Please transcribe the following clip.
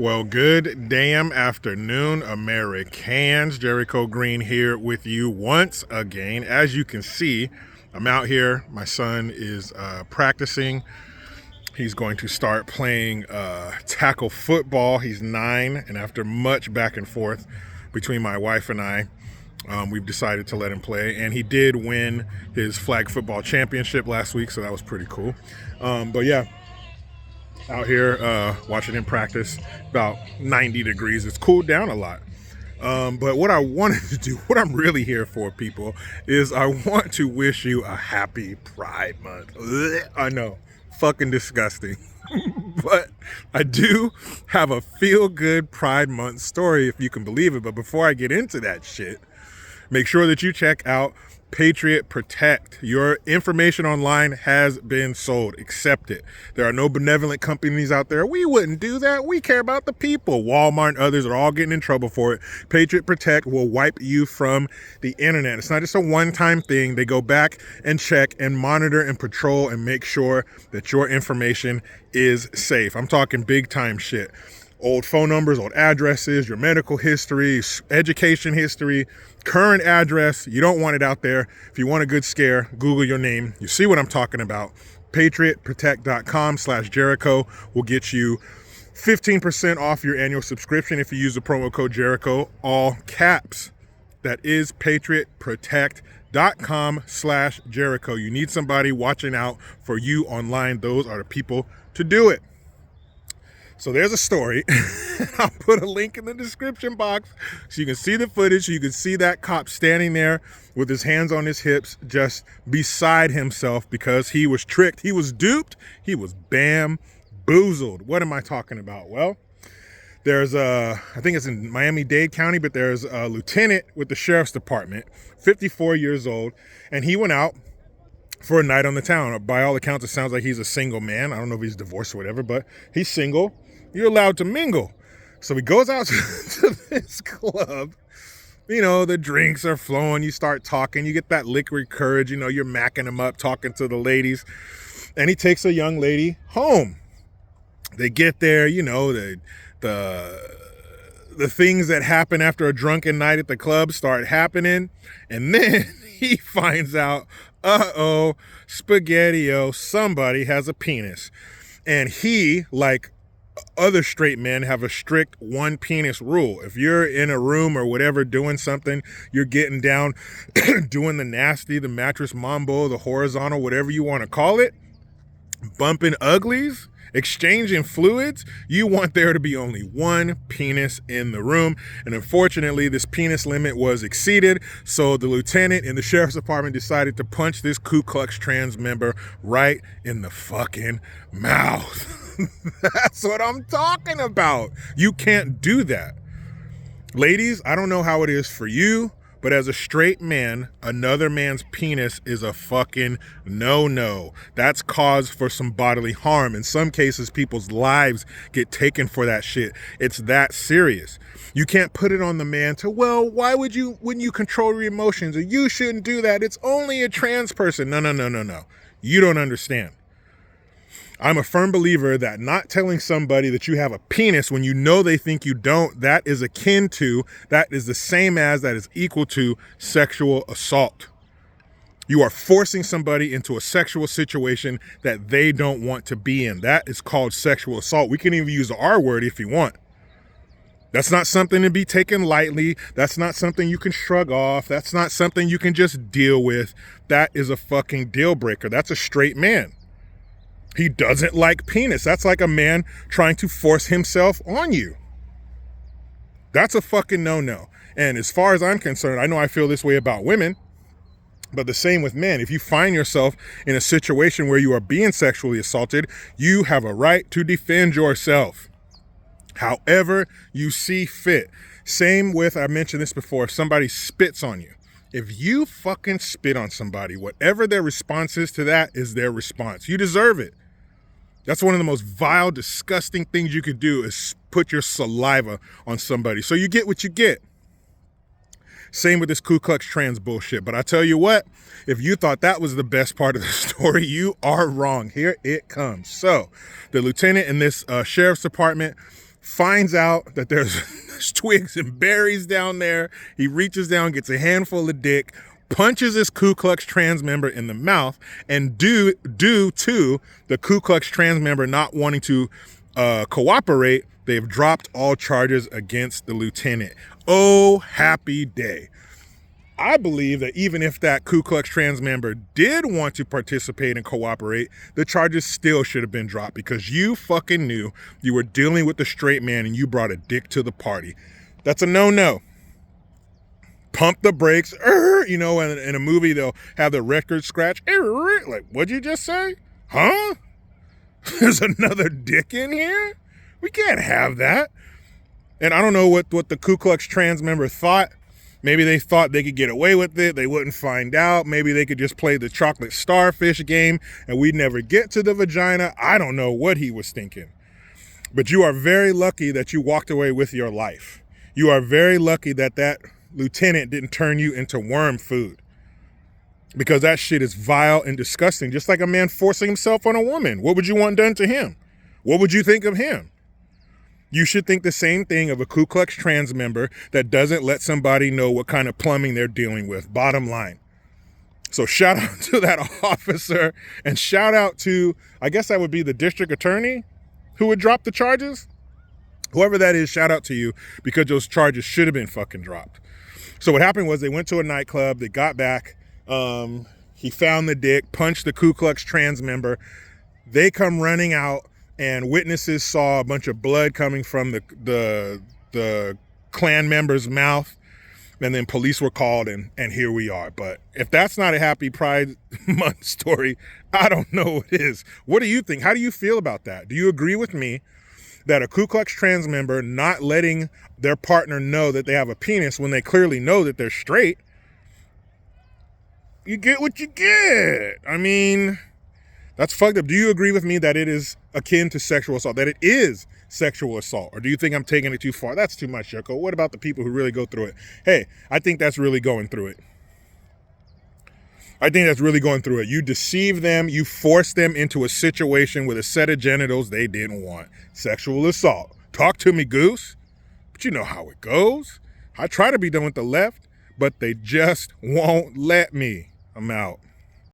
Well, good damn afternoon, Americans. Jericho Green here with you once again. As you can see, I'm out here. My son is practicing. He's going to start playing tackle football. He's 9, and after much back and forth between my wife and I, we've decided to let him play. And he did win his flag football championship last week, so that was pretty cool. But yeah, out here watching him practice. About 90 degrees. It's cooled down a lot. But what I wanted to do, what I'm really here for, people, is I want to wish you a happy Pride Month. Ugh, I know, fucking disgusting. But I do have a feel-good Pride Month story, if you can believe it. But before I get into that shit, make sure that you check out Patriot Protect. Your information online has been sold. Accept it. There are no benevolent companies out there. We wouldn't do that. We care about the people. Walmart and others are all getting in trouble for it. Patriot Protect will wipe you from the internet. It's not just a one-time thing. They go back and check and monitor and patrol and make sure that your information is safe. I'm talking big time shit. Old phone numbers, old addresses, your medical history, education history, current address. You don't want it out there. If you want a good scare, Google your name. You see what I'm talking about. PatriotProtect.com/Jericho will get you 15% off your annual subscription if you use the promo code Jericho, all caps. That is PatriotProtect.com/Jericho. You need somebody watching out for you online. Those are the people to do it. So there's a story. I'll put a link in the description box so you can see the footage. So you can see that cop standing there with his hands on his hips, just beside himself because he was tricked. He was duped. He was bamboozled. What am I talking about? Well, there's I think it's in Miami-Dade County, but there's a lieutenant with the sheriff's department, 54 years old, and he went out for a night on the town. By all accounts, it sounds like he's a single man. I don't know if he's divorced or whatever, but he's single. You're allowed to mingle. So he goes out to this club. You know, the drinks are flowing. You start talking. You get that liquid courage. You know, you're macking them up, talking to the ladies. And he takes a young lady home. They get there, you know, the things that happen after a drunken night at the club start happening. And then he finds out, uh-oh, spaghetti-o, somebody has a penis. And he, like other straight men, have a strict one penis rule. If you're in a room or whatever doing something, you're getting down, doing the nasty, the mattress mambo, the horizontal, whatever you want to call it, bumping uglies, exchanging fluids, you want there to be only one penis in the room. And unfortunately, this penis limit was exceeded. So the lieutenant in the sheriff's department decided to punch this Ku Klux Trans member right in the fucking mouth. That's what I'm talking about. You can't do that. Ladies, I don't know how it is for you, but as a straight man, another man's penis is a fucking no-no. That's cause for some bodily harm. In some cases, people's lives get taken for that shit. It's that serious. You can't put it on the man to, well, wouldn't you control your emotions? Or you shouldn't do that. It's only a trans person. No. You don't understand. I'm a firm believer that not telling somebody that you have a penis when you know they think you don't, that is akin to, that is the same as, that is equal to sexual assault. You are forcing somebody into a sexual situation that they don't want to be in. That is called sexual assault. We can even use the R word if you want. That's not something to be taken lightly. That's not something you can shrug off. That's not something you can just deal with. That is a fucking deal breaker. That's a straight man. He doesn't like penis. That's like a man trying to force himself on you. That's a fucking no-no. And as far as I'm concerned, I know I feel this way about women, but the same with men. If you find yourself in a situation where you are being sexually assaulted, you have a right to defend yourself however you see fit. Same with, I mentioned this before, if somebody spits on you. If you fucking spit on somebody, whatever their response is to that is their response. You deserve it. That's one of the most vile, disgusting things you could do is put your saliva on somebody. So you get what you get. Same with this Ku Klux Trans bullshit. But I tell you what, if you thought that was the best part of the story, you are wrong. Here it comes. So the lieutenant in this sheriff's department finds out that there's twigs and berries down there. He reaches down, gets a handful of dick, punches this Ku Klux Trans member in the mouth, and due to the Ku Klux Trans member not wanting to cooperate, they've dropped all charges against the lieutenant. Oh, happy day. I believe that even if that Ku Klux Trans member did want to participate and cooperate, the charges still should have been dropped because you fucking knew you were dealing with a straight man and you brought a dick to the party. That's a no-no. Pump the brakes. You know, in a movie, they'll have the record scratch. Like, what'd you just say? Huh? There's another dick in here? We can't have that. And I don't know what the Ku Klux Trans member thought. Maybe they thought they could get away with it. They wouldn't find out. Maybe they could just play the chocolate starfish game and we'd never get to the vagina. I don't know what he was thinking. But you are very lucky that you walked away with your life. You are very lucky that that lieutenant didn't turn you into worm food. Because that shit is vile and disgusting. Just like a man forcing himself on a woman. What would you want done to him? What would you think of him? You should think the same thing of a Ku Klux Trans member that doesn't let somebody know what kind of plumbing they're dealing with. Bottom line. So shout out to that officer and shout out to, I guess that would be the district attorney who would drop the charges. Whoever that is, shout out to you because those charges should have been fucking dropped. So what happened was they went to a nightclub. They got back. He found the dick, punched the Ku Klux Trans member. They come running out. And witnesses saw a bunch of blood coming from the Klan member's mouth. And then police were called and here we are. But if that's not a happy Pride Month story, I don't know what is. What do you think? How do you feel about that? Do you agree with me that a Ku Klux Trans member not letting their partner know that they have a penis when they clearly know that they're straight, you get what you get? I mean, that's fucked up. Do you agree with me that it is akin to sexual assault, that it is sexual assault? Or do you think I'm taking it too far? That's too much, Yoko. What about the people who really go through it? Hey, I think that's really going through it. I think that's really going through it. You deceive them. You force them into a situation with a set of genitals they didn't want. Sexual assault. Talk to me, Goose. But you know how it goes. I try to be done with the left, but they just won't let me. I'm out.